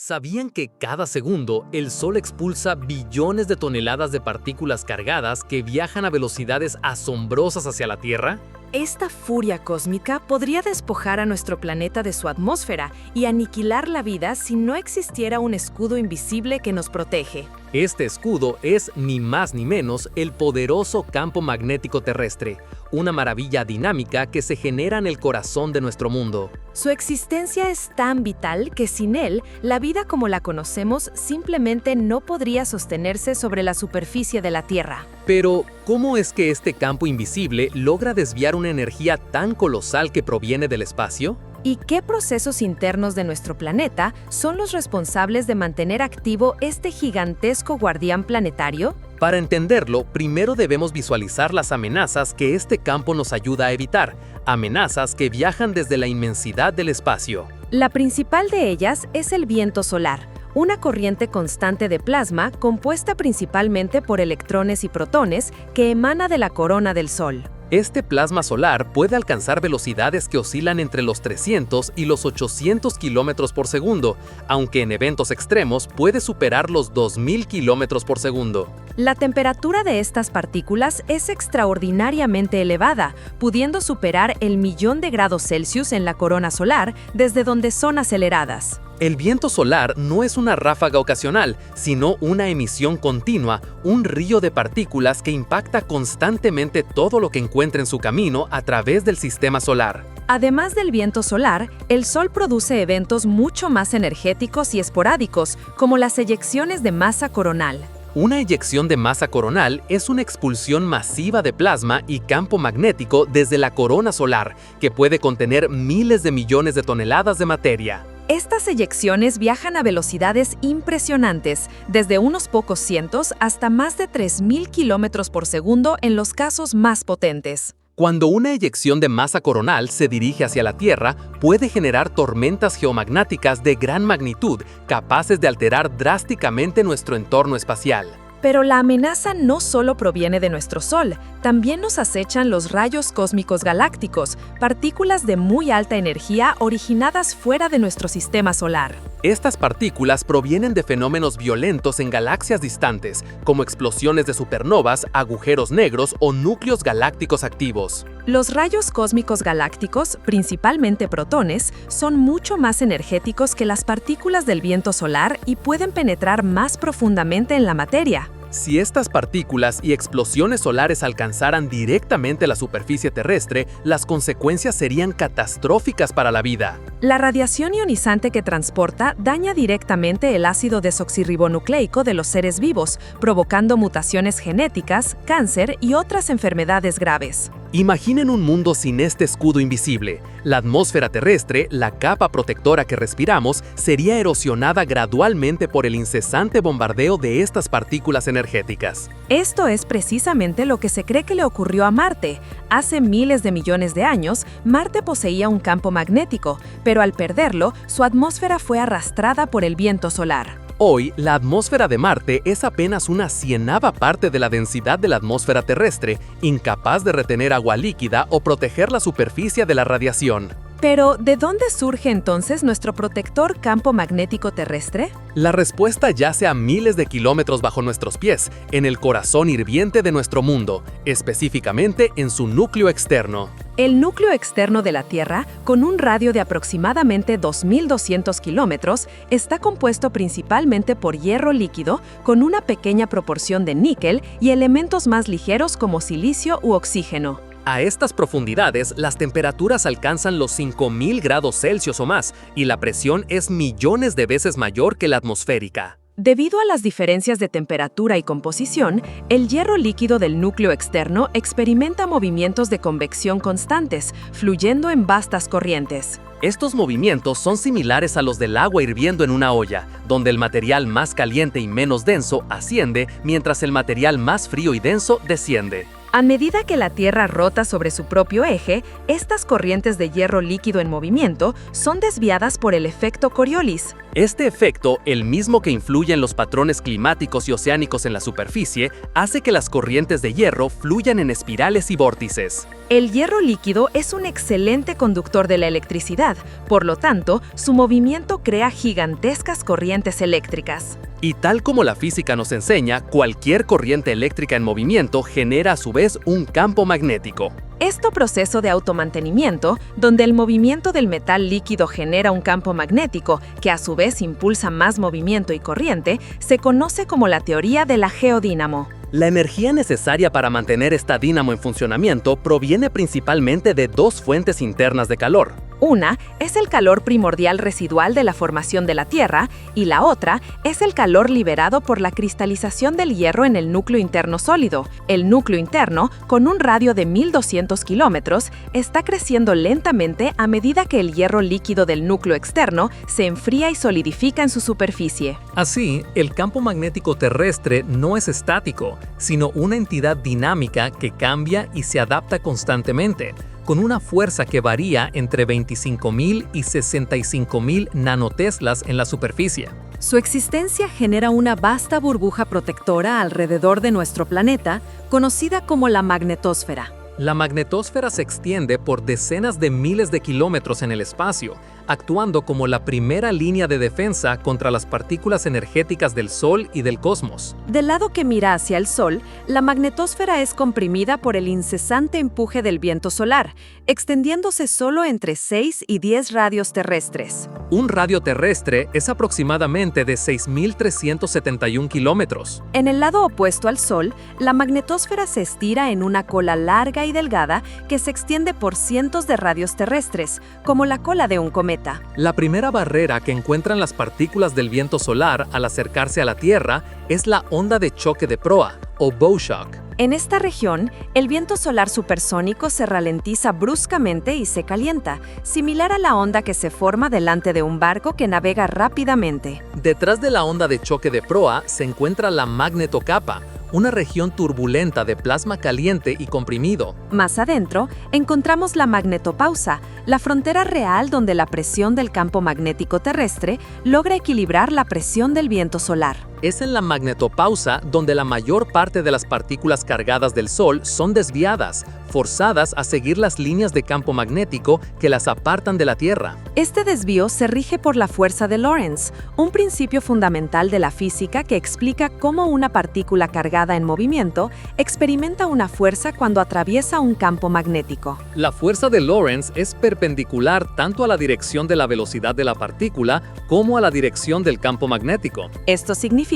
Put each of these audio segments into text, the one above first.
¿Sabían que cada segundo el Sol expulsa billones de toneladas de partículas cargadas que viajan a velocidades asombrosas hacia la Tierra? Esta furia cósmica podría despojar a nuestro planeta de su atmósfera y aniquilar la vida si no existiera un escudo invisible que nos protege. Este escudo es ni más ni menos el poderoso campo magnético terrestre, una maravilla dinámica que se genera en el corazón de nuestro mundo. Su existencia es tan vital que sin él, la vida como la conocemos simplemente no podría sostenerse sobre la superficie de la Tierra. Pero, ¿cómo es que este campo invisible logra desviar una energía tan colosal que proviene del espacio? ¿Y qué procesos internos de nuestro planeta son los responsables de mantener activo este gigantesco guardián planetario? Para entenderlo, primero debemos visualizar las amenazas que este campo nos ayuda a evitar, amenazas que viajan desde la inmensidad del espacio. La principal de ellas es el viento solar, una corriente constante de plasma compuesta principalmente por electrones y protones que emana de la corona del Sol. Este plasma solar puede alcanzar velocidades que oscilan entre los 300 y los 800 kilómetros por segundo, aunque en eventos extremos puede superar los 2000 kilómetros por segundo. La temperatura de estas partículas es extraordinariamente elevada, pudiendo superar el 1.000.000 de grados Celsius en la corona solar, desde donde son aceleradas. El viento solar no es una ráfaga ocasional, sino una emisión continua, un río de partículas que impacta constantemente todo lo que encuentra en su camino a través del sistema solar. Además del viento solar, el Sol produce eventos mucho más energéticos y esporádicos, como las eyecciones de masa coronal. Una eyección de masa coronal es una expulsión masiva de plasma y campo magnético desde la corona solar, que puede contener miles de millones de toneladas de materia. Estas eyecciones viajan a velocidades impresionantes, desde unos pocos cientos hasta más de 3.000 kilómetros por segundo en los casos más potentes. Cuando una eyección de masa coronal se dirige hacia la Tierra, puede generar tormentas geomagnéticas de gran magnitud, capaces de alterar drásticamente nuestro entorno espacial. Pero la amenaza no solo proviene de nuestro Sol, también nos acechan los rayos cósmicos galácticos, partículas de muy alta energía originadas fuera de nuestro sistema solar. Estas partículas provienen de fenómenos violentos en galaxias distantes, como explosiones de supernovas, agujeros negros o núcleos galácticos activos. Los rayos cósmicos galácticos, principalmente protones, son mucho más energéticos que las partículas del viento solar y pueden penetrar más profundamente en la materia. Si estas partículas y explosiones solares alcanzaran directamente la superficie terrestre, las consecuencias serían catastróficas para la vida. La radiación ionizante que transporta daña directamente el ácido desoxirribonucleico de los seres vivos, provocando mutaciones genéticas, cáncer y otras enfermedades graves. Imaginen un mundo sin este escudo invisible. La atmósfera terrestre, la capa protectora que respiramos, sería erosionada gradualmente por el incesante bombardeo de estas partículas energéticas. Esto es precisamente lo que se cree que le ocurrió a Marte. Hace miles de millones de años, Marte poseía un campo magnético, pero al perderlo, su atmósfera fue arrastrada por el viento solar. Hoy, la atmósfera de Marte es apenas una 100ª parte de la densidad de la atmósfera terrestre, incapaz de retener agua líquida o proteger la superficie de la radiación. Pero, ¿de dónde surge entonces nuestro protector campo magnético terrestre? La respuesta yace a miles de kilómetros bajo nuestros pies, en el corazón hirviente de nuestro mundo, específicamente en su núcleo externo. El núcleo externo de la Tierra, con un radio de aproximadamente 2.200 kilómetros, está compuesto principalmente por hierro líquido, con una pequeña proporción de níquel y elementos más ligeros como silicio u oxígeno. A estas profundidades, las temperaturas alcanzan los 5000 grados Celsius o más, y la presión es millones de veces mayor que la atmosférica. Debido a las diferencias de temperatura y composición, el hierro líquido del núcleo externo experimenta movimientos de convección constantes, fluyendo en vastas corrientes. Estos movimientos son similares a los del agua hirviendo en una olla, donde el material más caliente y menos denso asciende, mientras el material más frío y denso desciende. A medida que la Tierra rota sobre su propio eje, estas corrientes de hierro líquido en movimiento son desviadas por el efecto Coriolis. Este efecto, el mismo que influye en los patrones climáticos y oceánicos en la superficie, hace que las corrientes de hierro fluyan en espirales y vórtices. El hierro líquido es un excelente conductor de la electricidad, por lo tanto, su movimiento crea gigantescas corrientes eléctricas. Y tal como la física nos enseña, cualquier corriente eléctrica en movimiento genera a su vez un campo magnético. Este proceso de automantenimiento, donde el movimiento del metal líquido genera un campo magnético que a su vez impulsa más movimiento y corriente, se conoce como la teoría de la geodínamo. La energía necesaria para mantener esta dínamo en funcionamiento proviene principalmente de dos fuentes internas de calor. Una es el calor primordial residual de la formación de la Tierra y la otra es el calor liberado por la cristalización del hierro en el núcleo interno sólido. El núcleo interno, con un radio de 1200 kilómetros, está creciendo lentamente a medida que el hierro líquido del núcleo externo se enfría y solidifica en su superficie. Así, el campo magnético terrestre no es estático, sino una entidad dinámica que cambia y se adapta constantemente, con una fuerza que varía entre 25.000 y 65.000 nanoteslas en la superficie. Su existencia genera una vasta burbuja protectora alrededor de nuestro planeta, conocida como la magnetosfera. La magnetosfera se extiende por decenas de miles de kilómetros en el espacio, actuando como la primera línea de defensa contra las partículas energéticas del Sol y del cosmos. Del lado que mira hacia el Sol, la magnetosfera es comprimida por el incesante empuje del viento solar, extendiéndose solo entre 6 y 10 radios terrestres. Un radio terrestre es aproximadamente de 6.371 kilómetros. En el lado opuesto al Sol, la magnetosfera se estira en una cola larga y delgada que se extiende por cientos de radios terrestres, como la cola de un cometa. La primera barrera que encuentran las partículas del viento solar al acercarse a la Tierra es la onda de choque de proa, o bow shock. En esta región, el viento solar supersónico se ralentiza bruscamente y se calienta, similar a la onda que se forma delante de un barco que navega rápidamente. Detrás de la onda de choque de proa se encuentra la magnetocapa, una región turbulenta de plasma caliente y comprimido. Más adentro, encontramos la magnetopausa, la frontera real donde la presión del campo magnético terrestre logra equilibrar la presión del viento solar. Es en la magnetopausa donde la mayor parte de las partículas cargadas del Sol son desviadas, forzadas a seguir las líneas de campo magnético que las apartan de la Tierra. Este desvío se rige por la fuerza de Lorentz, un principio fundamental de la física que explica cómo una partícula cargada en movimiento experimenta una fuerza cuando atraviesa un campo magnético. La fuerza de Lorentz es perpendicular tanto a la dirección de la velocidad de la partícula como a la dirección del campo magnético. Esto significa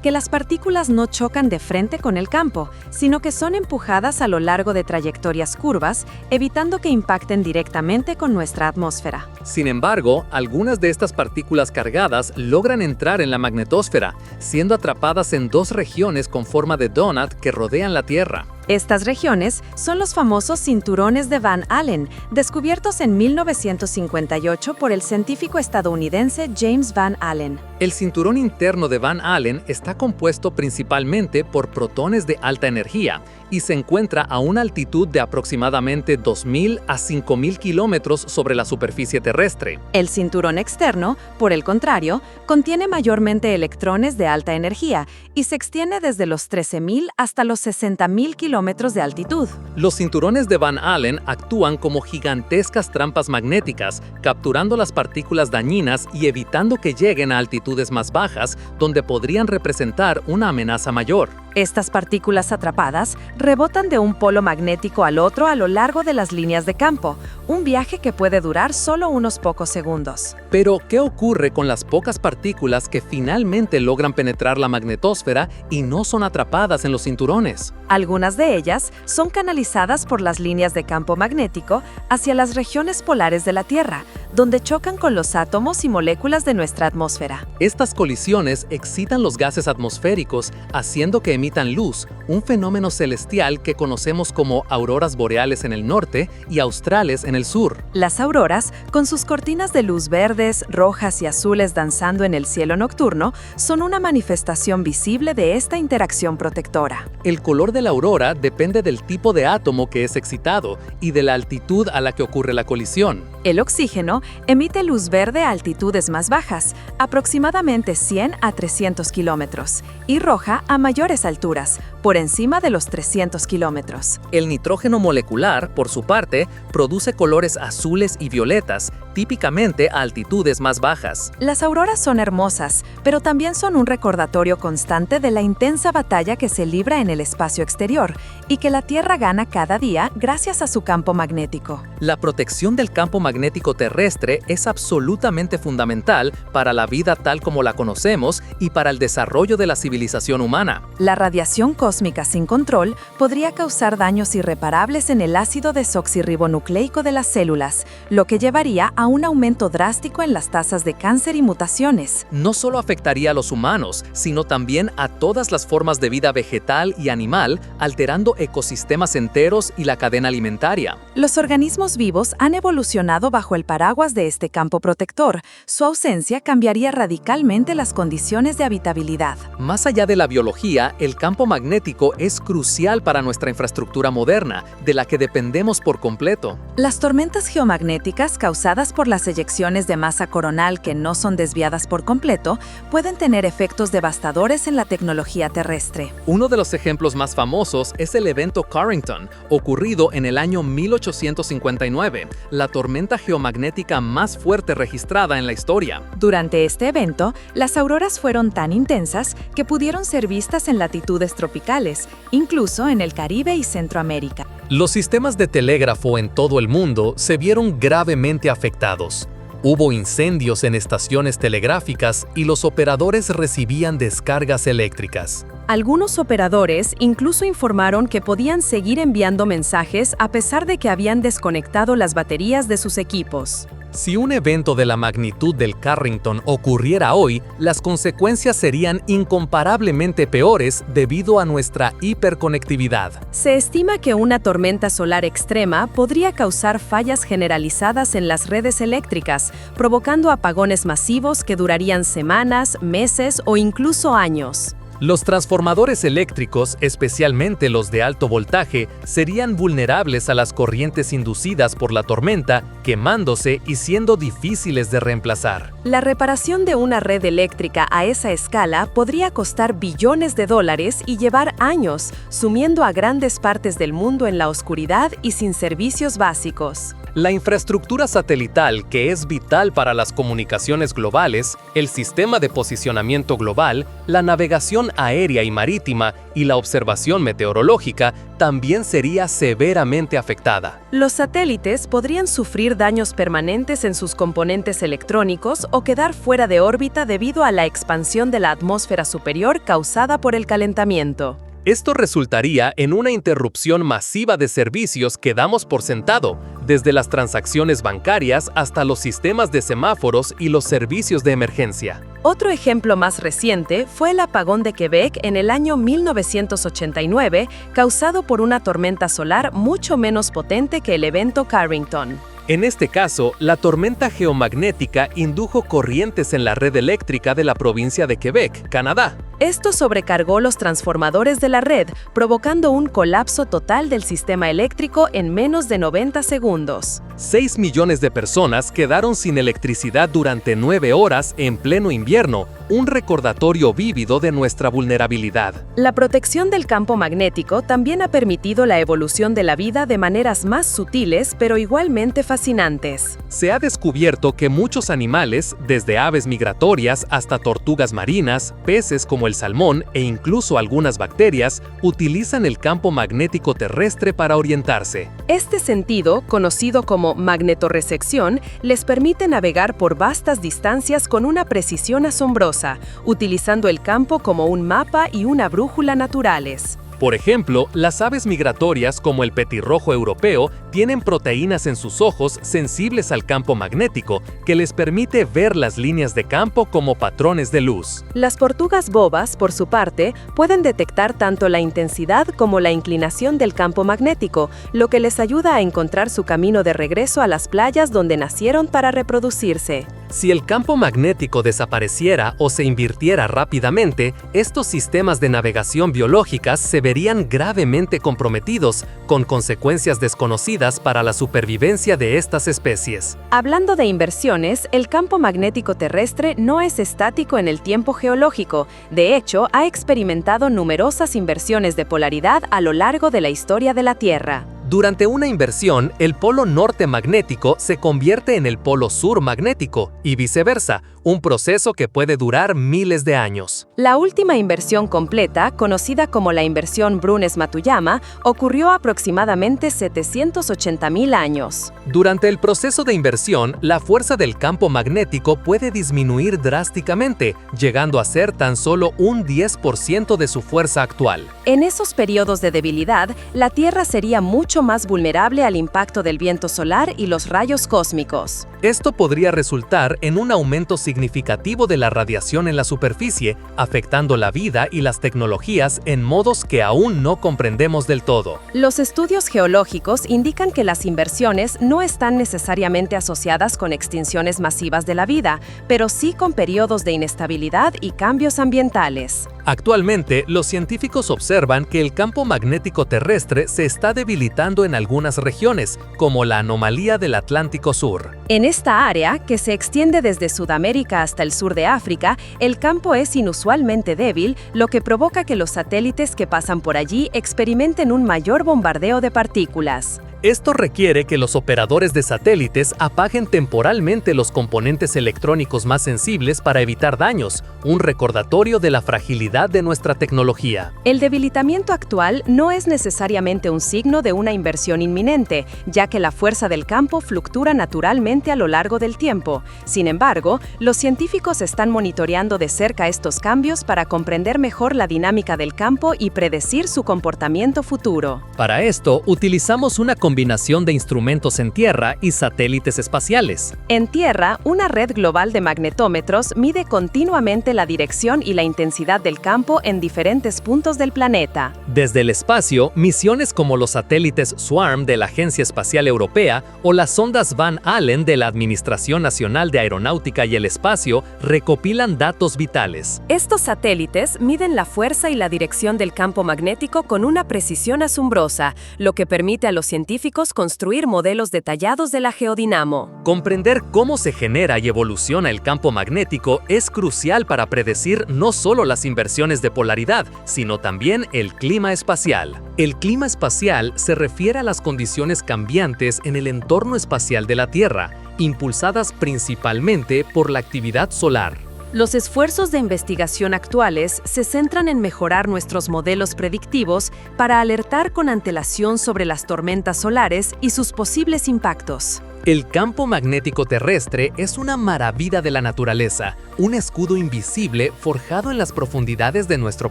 que las partículas no chocan de frente con el campo, sino que son empujadas a lo largo de trayectorias curvas, evitando que impacten directamente con nuestra atmósfera. Sin embargo, algunas de estas partículas cargadas logran entrar en la magnetosfera, siendo atrapadas en dos regiones con forma de donut que rodean la Tierra. Estas regiones son los famosos cinturones de Van Allen, descubiertos en 1958 por el científico estadounidense James Van Allen. El cinturón interno de Van Allen está compuesto principalmente por protones de alta energía y se encuentra a una altitud de aproximadamente 2.000 a 5.000 kilómetros sobre la superficie terrestre. El cinturón externo, por el contrario, contiene mayormente electrones de alta energía y se extiende desde los 13.000 hasta los 60.000 kilómetros de altitud. Los cinturones de Van Allen actúan como gigantescas trampas magnéticas, capturando las partículas dañinas y evitando que lleguen a altitudes más bajas, donde podrían representar una amenaza mayor. Estas partículas atrapadas rebotan de un polo magnético al otro a lo largo de las líneas de campo, un viaje que puede durar solo unos pocos segundos. Pero, ¿qué ocurre con las pocas partículas que finalmente logran penetrar la magnetosfera y no son atrapadas en los cinturones? Algunas de ellas son canalizadas por las líneas de campo magnético hacia las regiones polares de la Tierra, donde chocan con los átomos y moléculas de nuestra atmósfera. Estas colisiones excitan los gases atmosféricos, haciendo que emitan luz, un fenómeno celestial que conocemos como auroras boreales en el norte y australes en el sur. Las auroras, con sus cortinas de luz verdes, rojas y azules danzando en el cielo nocturno, son una manifestación visible de esta interacción protectora. El color de la aurora depende del tipo de átomo que es excitado y de la altitud a la que ocurre la colisión. El oxígeno emite luz verde a altitudes más bajas, aproximadamente 100 a 300 kilómetros, y roja a mayores alturas, por encima de los 300 kilómetros. El nitrógeno molecular, por su parte, produce colores azules y violetas, típicamente a altitudes más bajas. Las auroras son hermosas, pero también son un recordatorio constante de la intensa batalla que se libra en el espacio exterior y que la Tierra gana cada día gracias a su campo magnético. La protección del campo magnético terrestre es absolutamente fundamental para la vida tal como la conocemos y para el desarrollo de la civilización humana. La radiación cósmica sin control podría causar daños irreparables en el ácido desoxirribonucleico de las células, lo que llevaría a un aumento drástico en las tasas de cáncer y mutaciones. No solo afectaría a los humanos, sino también a todas las formas de vida vegetal y animal, alterando ecosistemas enteros y la cadena alimentaria. Los organismos vivos han evolucionado bajo el paraguas de este campo protector. Su ausencia cambiaría radicalmente las condiciones de habitabilidad. Más allá de la biología, el campo magnético es crucial para nuestra infraestructura moderna, de la que dependemos por completo. Las tormentas geomagnéticas causadas por las eyecciones de masa coronal que no son desviadas por completo pueden tener efectos devastadores en la tecnología terrestre. Uno de los ejemplos más famosos es el evento Carrington, ocurrido en el año 1859, la tormenta geomagnética más fuerte registrada en la historia. Durante este evento, las auroras fueron tan intensas que pudieron ser vistas en latitudes tropicales, incluso en el Caribe y Centroamérica. Los sistemas de telégrafo en todo el mundo se vieron gravemente afectados. Hubo incendios en estaciones telegráficas y los operadores recibían descargas eléctricas. Algunos operadores incluso informaron que podían seguir enviando mensajes a pesar de que habían desconectado las baterías de sus equipos. Si un evento de la magnitud del Carrington ocurriera hoy, las consecuencias serían incomparablemente peores debido a nuestra hiperconectividad. Se estima que una tormenta solar extrema podría causar fallas generalizadas en las redes eléctricas, provocando apagones masivos que durarían semanas, meses o incluso años. Los transformadores eléctricos, especialmente los de alto voltaje, serían vulnerables a las corrientes inducidas por la tormenta, quemándose y siendo difíciles de reemplazar. La reparación de una red eléctrica a esa escala podría costar billones de dólares y llevar años, sumiendo a grandes partes del mundo en la oscuridad y sin servicios básicos. La infraestructura satelital, que es vital para las comunicaciones globales, el sistema de posicionamiento global, la navegación aérea y marítima y la observación meteorológica, también sería severamente afectada. Los satélites podrían sufrir daños permanentes en sus componentes electrónicos o quedar fuera de órbita debido a la expansión de la atmósfera superior causada por el calentamiento. Esto resultaría en una interrupción masiva de servicios que damos por sentado, desde las transacciones bancarias hasta los sistemas de semáforos y los servicios de emergencia. Otro ejemplo más reciente fue el apagón de Quebec en el año 1989, causado por una tormenta solar mucho menos potente que el evento Carrington. En este caso, la tormenta geomagnética indujo corrientes en la red eléctrica de la provincia de Quebec, Canadá. Esto sobrecargó los transformadores de la red, provocando un colapso total del sistema eléctrico en menos de 90 segundos. 6 millones de personas quedaron sin electricidad durante 9 horas en pleno invierno, un recordatorio vívido de nuestra vulnerabilidad. La protección del campo magnético también ha permitido la evolución de la vida de maneras más sutiles, pero igualmente fascinantes. Se ha descubierto que muchos animales, desde aves migratorias hasta tortugas marinas, peces como el salmón e incluso algunas bacterias, utilizan el campo magnético terrestre para orientarse. Este sentido, conocido como magnetorrecepción, les permite navegar por vastas distancias con una precisión asombrosa, utilizando el campo como un mapa y una brújula naturales. Por ejemplo, las aves migratorias como el petirrojo europeo tienen proteínas en sus ojos sensibles al campo magnético que les permite ver las líneas de campo como patrones de luz. Las tortugas bobas, por su parte, pueden detectar tanto la intensidad como la inclinación del campo magnético, lo que les ayuda a encontrar su camino de regreso a las playas donde nacieron para reproducirse. Si el campo magnético desapareciera o se invirtiera rápidamente, estos sistemas de navegación biológicas se verían gravemente comprometidos, con consecuencias desconocidas para la supervivencia de estas especies. Hablando de inversiones, el campo magnético terrestre no es estático en el tiempo geológico. De hecho, ha experimentado numerosas inversiones de polaridad a lo largo de la historia de la Tierra. Durante una inversión, el polo norte magnético se convierte en el polo sur magnético y viceversa, un proceso que puede durar miles de años. La última inversión completa, conocida como la inversión Brunhes-Matuyama, ocurrió aproximadamente 780.000 años. Durante el proceso de inversión, la fuerza del campo magnético puede disminuir drásticamente, llegando a ser tan solo un 10% de su fuerza actual. En esos periodos de debilidad, la Tierra sería mucho más vulnerable al impacto del viento solar y los rayos cósmicos. Esto podría resultar en un aumento significativo de la radiación en la superficie, afectando la vida y las tecnologías en modos que aún no comprendemos del todo. Los estudios geológicos indican que las inversiones no están necesariamente asociadas con extinciones masivas de la vida, pero sí con periodos de inestabilidad y cambios ambientales. Actualmente, los científicos observan que el campo magnético terrestre se está debilitando en algunas regiones, como la anomalía del Atlántico Sur. En esta área, que se extiende desde Sudamérica hasta el sur de África, el campo es inusualmente débil, lo que provoca que los satélites que pasan por allí experimenten un mayor bombardeo de partículas. Esto requiere que los operadores de satélites apaguen temporalmente los componentes electrónicos más sensibles para evitar daños, un recordatorio de la fragilidad de nuestra tecnología. El debilitamiento actual no es necesariamente un signo de una inversión inminente, ya que la fuerza del campo fluctúa naturalmente a lo largo del tiempo. Sin embargo, los científicos están monitoreando de cerca estos cambios para comprender mejor la dinámica del campo y predecir su comportamiento futuro. Para esto, utilizamos una combinación de instrumentos en tierra y satélites espaciales. En tierra, una red global de magnetómetros mide continuamente la dirección y la intensidad del campo en diferentes puntos del planeta. Desde el espacio, misiones como los satélites SWARM de la Agencia Espacial Europea o las sondas Van Allen de la Administración Nacional de Aeronáutica y el Espacio recopilan datos vitales. Estos satélites miden la fuerza y la dirección del campo magnético con una precisión asombrosa, lo que permite a los científicos construir modelos detallados de la geodinamo. Comprender cómo se genera y evoluciona el campo magnético es crucial para predecir no solo las inversiones de polaridad, sino también el clima espacial. El clima espacial se refiere a las condiciones cambiantes en el entorno espacial de la Tierra, impulsadas principalmente por la actividad solar. Los esfuerzos de investigación actuales se centran en mejorar nuestros modelos predictivos para alertar con antelación sobre las tormentas solares y sus posibles impactos. El campo magnético terrestre es una maravilla de la naturaleza, un escudo invisible forjado en las profundidades de nuestro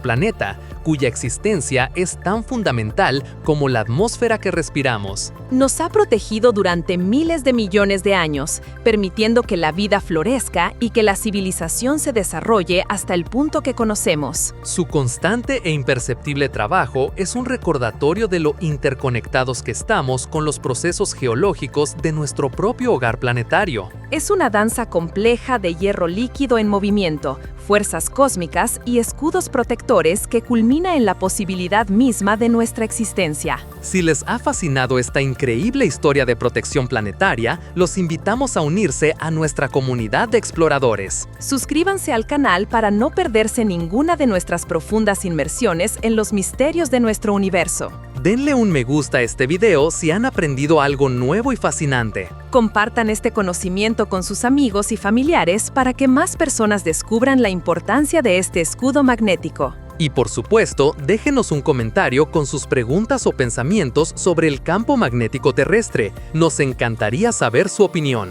planeta, cuya existencia es tan fundamental como la atmósfera que respiramos. Nos ha protegido durante miles de millones de años, permitiendo que la vida florezca y que la civilización se desarrolle hasta el punto que conocemos. Su constante e imperceptible trabajo es un recordatorio de lo interconectados que estamos con los procesos geológicos de nuestro propio hogar planetario. Es una danza compleja de hierro líquido en movimiento, fuerzas cósmicas y escudos protectores que culmina en la posibilidad misma de nuestra existencia. Si les ha fascinado esta increíble historia de protección planetaria, los invitamos a unirse a nuestra comunidad de exploradores. Suscríbanse al canal para no perderse ninguna de nuestras profundas inmersiones en los misterios de nuestro universo. Denle un me gusta a este video si han aprendido algo nuevo y fascinante. Compartan este conocimiento con sus amigos y familiares para que más personas descubran la importancia de este escudo magnético. Y por supuesto, déjenos un comentario con sus preguntas o pensamientos sobre el campo magnético terrestre. Nos encantaría saber su opinión.